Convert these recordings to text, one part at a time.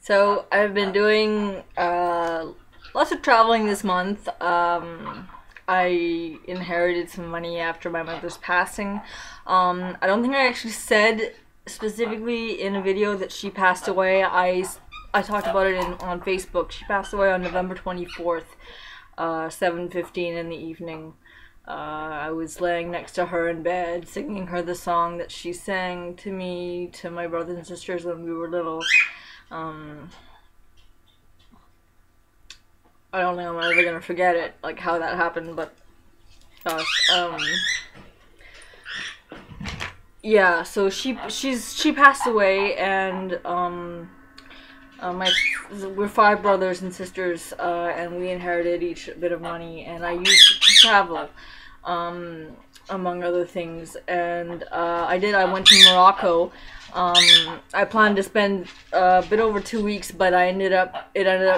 So I've been doing lots of traveling this month. I inherited some money after my mother's passing. I don't think I actually said specifically in a video that she passed away. I talked about it on Facebook. She passed away on November 24th, 7:15 in the evening. I was laying next to her in bed, singing her the song that she sang to me, to my brothers and sisters when we were little. I don't think I'm ever gonna forget it, like how that happened, but gosh, yeah. So she passed away, and we're 5 brothers and sisters, and we inherited each a bit of money, and I used it to travel, among other things. And I went to Morocco. I planned to spend a bit over 2 weeks, but it ended up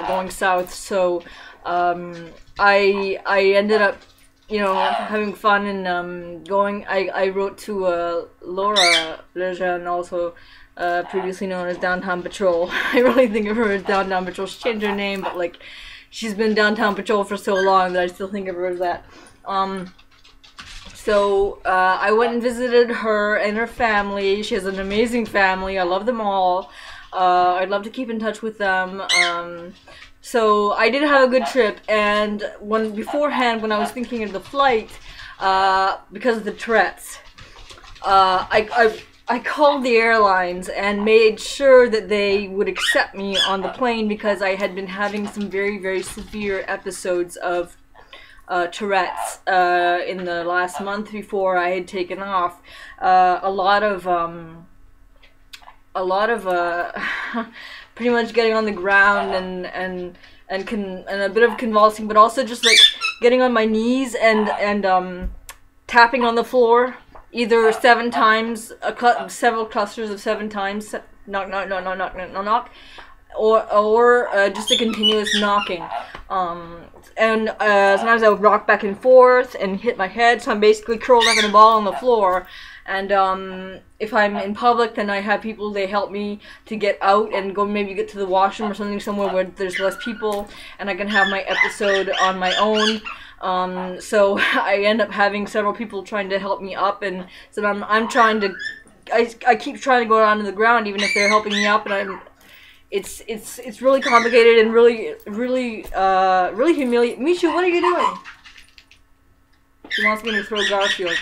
going south. So I ended up, having fun and going. I wrote to Laura Lejeune, also previously known as Downtown Patrol. I really think of her as Downtown Patrol. She changed her name, but like she's been Downtown Patrol for so long that I still think of her as that. So I went and visited her and her family. She has an amazing family. I love them all. I'd love to keep in touch with them. So I did have a good trip, and beforehand, when I was thinking of the flight, because of the Tourettes, I called the airlines and made sure that they would accept me on the plane, because I had been having some very, very severe episodes of Tourette's in the last month before I had taken off. A lot of pretty much getting on the ground and a bit of convulsing, but also just like getting on my knees and tapping on the floor either 7 times, several clusters of 7 times, knock knock knock knock knock knock knock, or just a continuous knocking. And sometimes I would rock back and forth and hit my head, so I'm basically curled up in a ball on the floor. And if I'm in public, then I have people, they help me to get out and go maybe get to the washroom or something, somewhere where there's less people, and I can have my episode on my own. So I end up having several people trying to help me up, and so I'm trying to, I keep trying to go down to the ground even if they're helping me up, and it's really complicated and really humiliating. Mishu, what are you doing? She wants me to throw Garfield.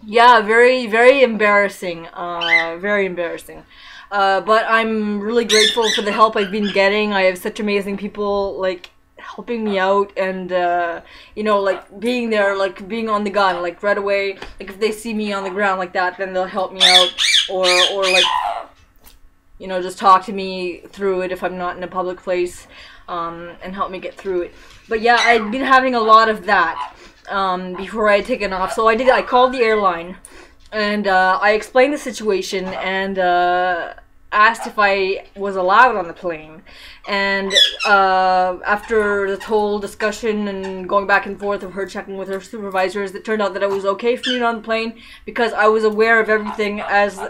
Yeah, very, very embarrassing. Very embarrassing. But I'm really grateful for the help I've been getting. I have such amazing people, like, helping me out, and like being there, like being on the gun, like right away. Like if they see me on the ground like that, then they'll help me out, or like, just talk to me through it if I'm not in a public place, and help me get through it. But yeah, I'd been having a lot of that before I had taken off. So I called the airline, and I explained the situation, and asked if I was allowed on the plane. And after the whole discussion and going back and forth of her checking with her supervisors, it turned out that it was okay for me on the plane, because I was aware of everything as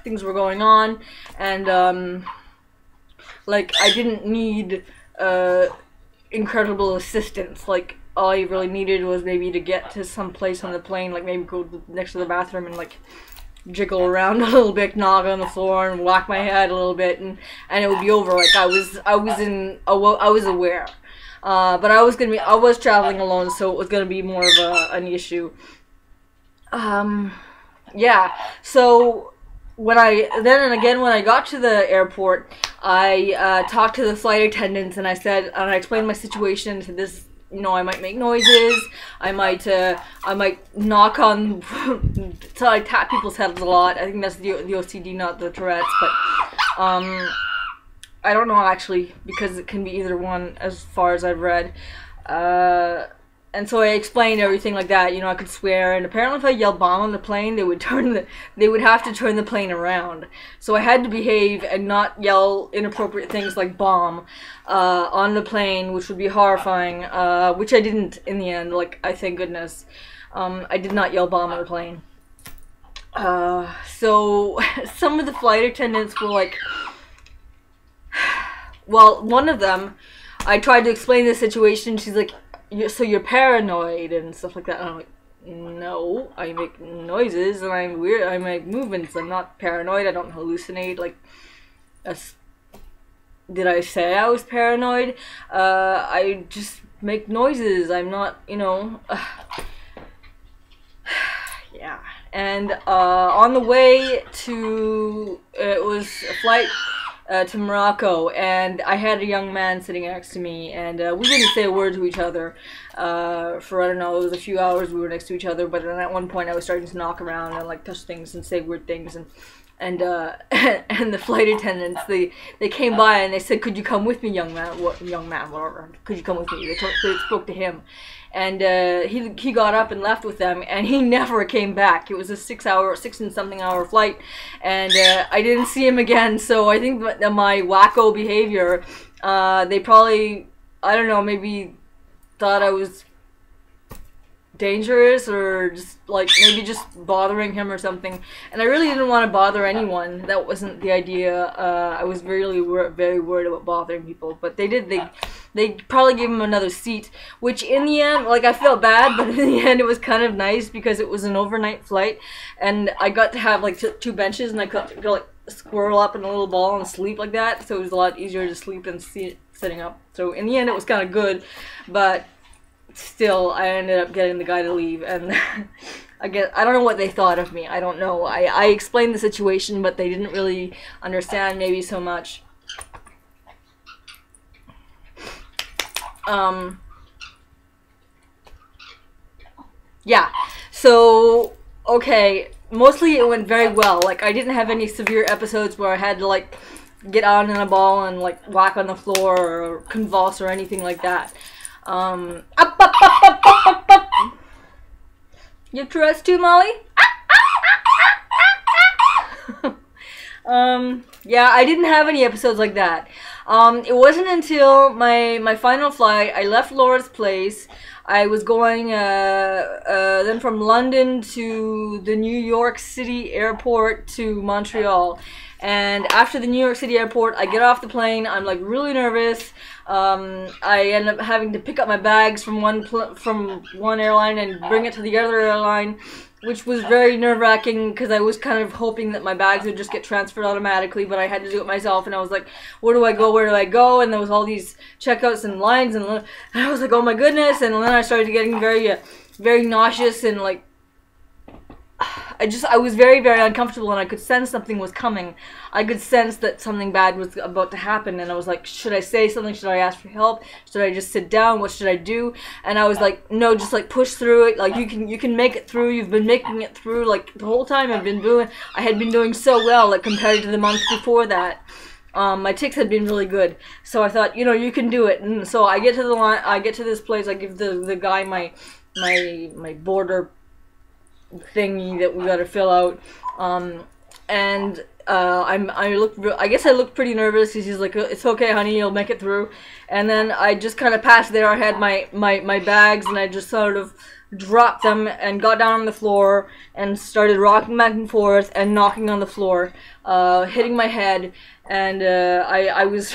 things were going on, and like I didn't need incredible assistance. Like all I really needed was maybe to get to some place on the plane, like maybe go next to the bathroom and like jiggle around a little bit, knock on the floor, and whack my head a little bit, and it would be over. Like I was aware, but I was traveling alone, so it was gonna be more of an issue. Yeah. So when I got to the airport, I talked to the flight attendants, and I explained my situation to this. I might make noises. I might knock on. So I tap people's heads a lot. I think that's the OCD, not the Tourette's. But I don't know actually, because it can be either one as far as I've read. And so I explained everything like that. I could swear, and apparently if I yelled bomb on the plane, they would have to turn the plane around. So I had to behave and not yell inappropriate things like bomb on the plane, which would be horrifying, which I didn't in the end. Like, thank goodness. I did not yell bomb on the plane. So some of the flight attendants were like, well, one of them, I tried to explain the situation. She's like, so you're paranoid and stuff like that. And I'm like, no, I make noises and I'm weird. I make movements. I'm not paranoid. I don't hallucinate. Like, did I say I was paranoid? I just make noises. I'm not, you know. Yeah. And on the way to, it was a flight to Morocco, and I had a young man sitting next to me, and we didn't say a word to each other for, I don't know, it was a few hours we were next to each other, but then at one point I was starting to knock around and like touch things and say weird things, and and the flight attendants, they came by and they said, could you come with me, young man, whatever, could you come with me? They spoke to him. And he got up and left with them, and he never came back. It was a 6 and something hour flight, and I didn't see him again. So I think that my wacko behavior, they probably, I don't know, maybe thought I was dangerous, or just like maybe just bothering him or something. And I really didn't want to bother anyone. That wasn't the idea. I was really very worried about bothering people, but they probably gave him another seat, which in the end, like, I felt bad, but in the end it was kind of nice because it was an overnight flight, and I got to have like two benches, and I could go like squirrel up in a little ball and sleep like that, so it was a lot easier to sleep than sitting up. So in the end it was kind of good, but still I ended up getting the guy to leave, and I don't know what they thought of me. I don't know. I explained the situation, but they didn't really understand maybe so much. Yeah, so, okay, mostly it went very well. Like, I didn't have any severe episodes where I had to, like, get out in a ball and, like, whack on the floor or convulse or anything like that. Up. You have Tourette's too, Molly? Yeah, I didn't have any episodes like that. It wasn't until my final flight, I left Laura's place. I was going then from London to the New York City airport to Montreal. And after the New York City airport, I get off the plane. I'm like really nervous. I end up having to pick up my bags from one airline and bring it to the other airline, which was very nerve-wracking because I was kind of hoping that my bags would just get transferred automatically, but I had to do it myself, and I was like, where do I go? And there was all these checkouts and lines, and I was like, oh my goodness, and then I started getting very, very nauseous, and like, I was very, very uncomfortable, and I could sense something was coming. I could sense that something bad was about to happen, and I was like, should I say something? Should I ask for help? Should I just sit down? What should I do? And I was like, no, just like push through it. Like, you can make it through. You've been making it through like the whole time. I had been doing so well, like compared to the month before that. My tics had been really good, so I thought, you know, you can do it. And so I get to the line. I get to this place. I give the guy my border thingy that we gotta fill out, and I guess I look pretty nervous. He's like, it's okay, honey, you'll make it through. And then I just kind of passed there. I had my bags, and I just sort of dropped them and got down on the floor and started rocking back and forth and knocking on the floor, hitting my head, and I was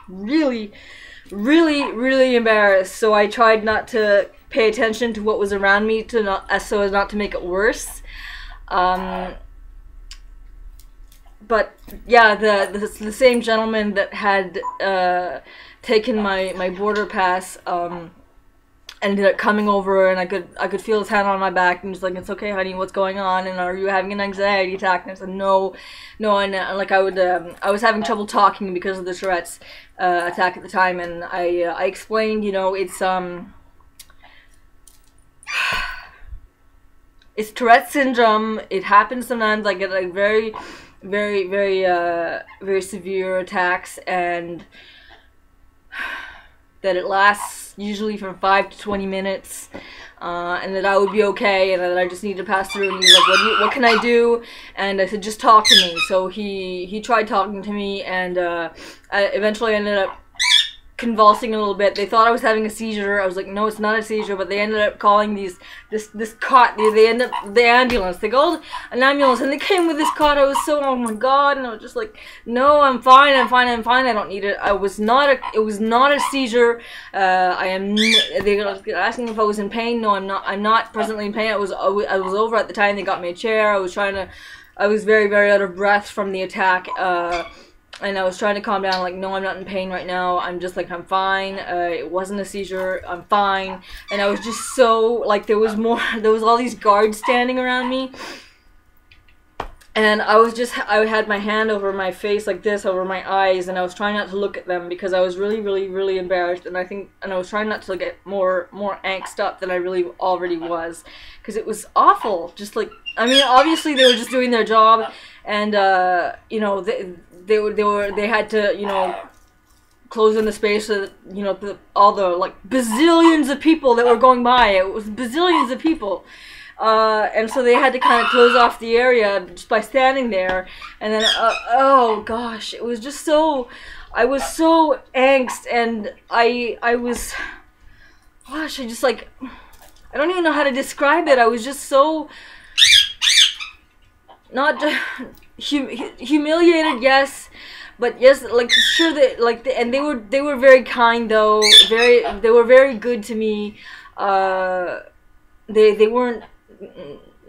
really, really, really embarrassed. So I tried not to pay attention to what was around me so as not to make it worse. But yeah, the same gentleman that had taken my border pass ended up coming over, and I could feel his hand on my back, and he's like, it's okay, honey, what's going on, and are you having an anxiety attack? And I said, no, and like I was having trouble talking because of the Tourette's attack at the time, and I explained, you know, it's Tourette syndrome. It happens sometimes. I get like very, very, very, very severe attacks, and that it lasts usually from 5 to 20 minutes, and that I would be okay, and that I just need to pass through. And he's like, what can I do? And I said, just talk to me. So he tried talking to me, and I eventually ended up convulsing a little bit. They thought I was having a seizure. I was like, no, it's not a seizure. But they ended up calling this cot. They ended up the ambulance. They called an ambulance and they came with this cot. I was so, oh my god, and I was just like, no, I'm fine. I don't need it. It was not a seizure. They were asking if I was in pain. No, I'm not. I'm not presently in pain. I was over at the time. They got me a chair. I was very, very out of breath from the attack. And I was trying to calm down, like, no, I'm not in pain right now. I'm just like, I'm fine. It wasn't a seizure. I'm fine. And I was just so, like, there was all these guards standing around me. And I had my hand over my face like this, over my eyes, and I was trying not to look at them because I was really, really, really embarrassed. And I was trying not to get more angst up than I really already was. Because it was awful. Just like, I mean, obviously they were just doing their job. And, you know, they had to, you know, close in the space so that, you know, all the, like, bazillions of people that were going by. It was bazillions of people. And so they had to kind of close off the area just by standing there. And then, oh gosh, it was just so, I was so angst, and I was, gosh, I just like, I don't even know how to describe it. I was just so, not humiliated, yes, but yes, like, sure, that, like, and they were very kind though, they were very good to me. They weren't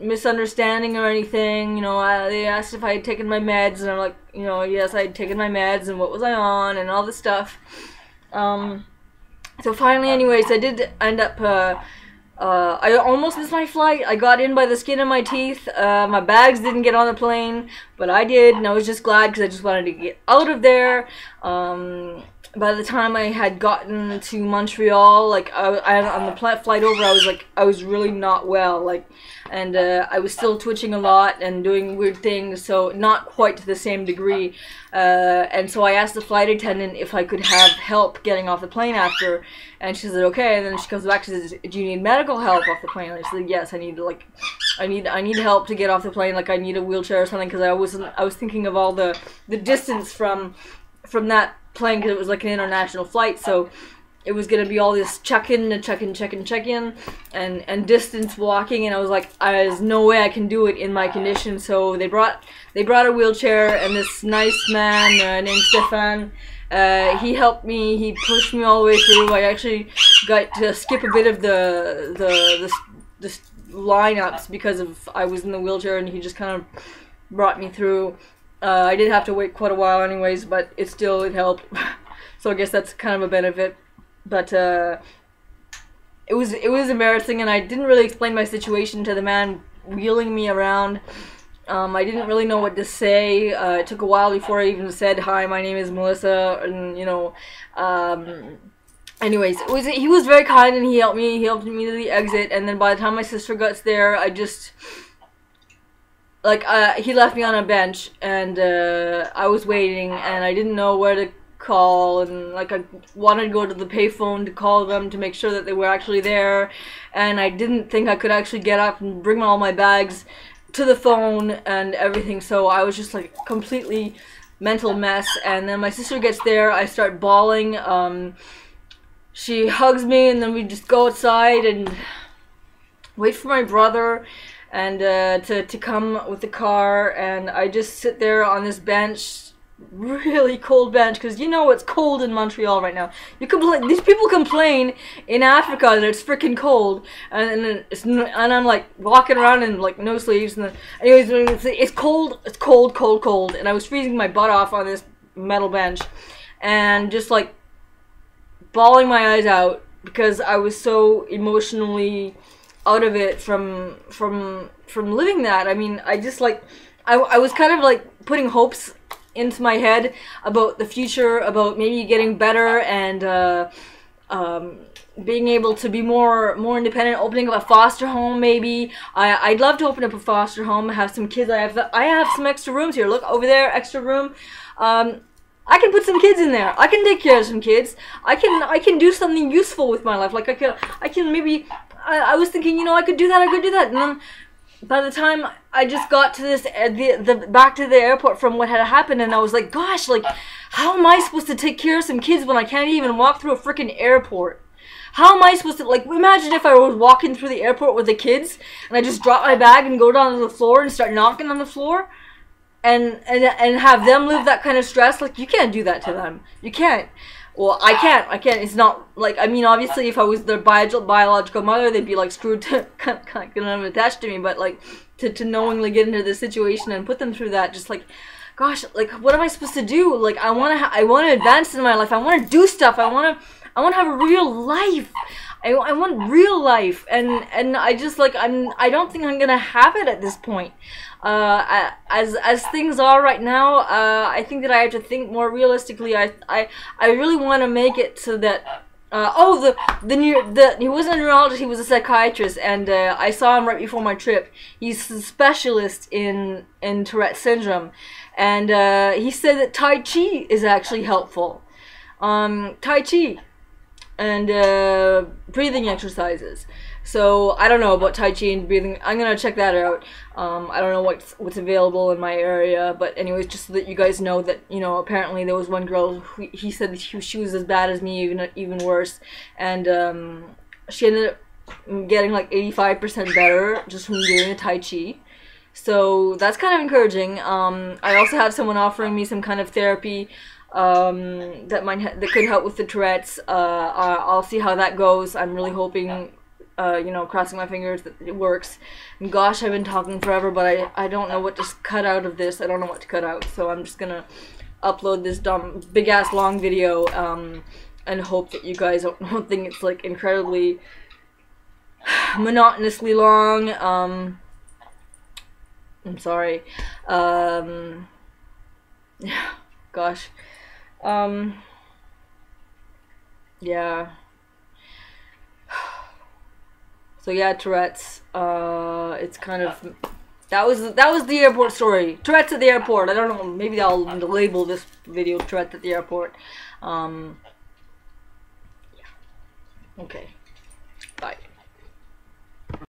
misunderstanding or anything, you know. They asked if I had taken my meds, and I'm like, you know, yes, I had taken my meds, and what was I on, and all this stuff. So finally, anyways, I did end up, I almost missed my flight. I got in by the skin of my teeth. My bags didn't get on the plane, but I did, and I was just glad because I just wanted to get out of there. By the time I had gotten to Montreal, like, on the flight over, I was really not well, like, and I was still twitching a lot and doing weird things, so not quite to the same degree. And so I asked the flight attendant if I could have help getting off the plane after, and she said okay. And then she comes back, she says, do you need medical help off the plane? And I said, yes, I need help to get off the plane, like I need a wheelchair or something, because I was thinking of all the distance from that plane, because it was like an international flight, so it was gonna be all this check-in and distance walking, and I was like, there's no way I can do it in my condition. So they brought a wheelchair, and this nice man named Stefan, he helped me. He pushed me all the way through. I actually got to skip a bit of the lineups because I was in the wheelchair, and he just kind of brought me through. I did have to wait quite a while anyways, but it helped. So I guess that's kind of a benefit. But it was embarrassing, and I didn't really explain my situation to the man wheeling me around. I didn't really know what to say. It took a while before I even said, hi, my name is Melissa, and, you know, anyways, he was very kind, and he helped me to the exit. And then by the time my sister got there, I just, like, he left me on a bench, and I was waiting, and I didn't know where to call, and, like, I wanted to go to the payphone to call them to make sure that they were actually there, and I didn't think I could actually get up and bring all my bags to the phone and everything. So I was just like completely mental mess. And then my sister gets there, I start bawling. She hugs me, and then we just go outside and wait for my brother and to come with the car. And I just sit there on this bench, really cold bench, because you know it's cold in Montreal right now. These people complain in Africa that it's freaking cold, and I'm like walking around in like no sleeves. And then, anyways, it's cold, cold, and I was freezing my butt off on this metal bench, and just like bawling my eyes out because I was so emotionally out of it from living that. I mean, I just like I was kind of like putting hopes into my head about the future, about maybe getting better and being able to be more independent, opening up a foster home maybe. I'd love to open up a foster home, have some kids. I have some extra rooms here. Look over there, extra room. I can put some kids in there. I can take care of some kids. I can do something useful with my life. Like I can maybe. I was thinking, you know, I could do that. And then by the time I just got to this, back to the airport from what had happened, and I was like, gosh, like, How am I supposed to take care of some kids when I can't even walk through a freaking airport? How am I supposed to, like, imagine if I was walking through the airport with the kids and I just drop my bag and go down to the floor and start knocking on the floor and have them live that kind of stress. Like, you can't do that to them. You can't. Well, I can't. It's not, like, I mean, obviously, if I was their biological mother, they'd be, like, screwed to, kind of attached to me, but, like, to knowingly get into this situation and put them through that, just, like, gosh, like, what am I supposed to do? Like, I want to advance in my life. I want to do stuff. I want to have a real life. I want real life, and I just, like, I don't think I'm gonna have it at this point. As things are right now, I think that I have to think more realistically. I really want to make it so that he wasn't a neurologist, he was a psychiatrist, and I saw him right before my trip. He's a specialist in Tourette syndrome, and he said that Tai Chi is actually helpful. Tai Chi and breathing exercises. So I don't know about Tai Chi and breathing. I'm gonna check that out. I don't know what's available in my area, but anyways, just so that you guys know that, you know, apparently there was one girl who, he said that she was as bad as me, even worse, and she ended up getting like 85% better just from doing the Tai Chi. So that's kind of encouraging. I also have someone offering me some kind of therapy that could help with the Tourette's. I'll see how that goes. I'm really hoping, you know, crossing my fingers that it works. And gosh, I've been talking forever, but I don't know what to cut out of this. I don't know what to cut out, so I'm just gonna upload this dumb, big-ass long video, and hope that you guys don't think it's, like, incredibly monotonously long. I'm sorry. Yeah, gosh. Yeah. So yeah, Tourette's. It's kind of, that was the airport story. Tourette's at the airport. I don't know. Maybe I'll label this video Tourette's at the airport. Yeah. Okay.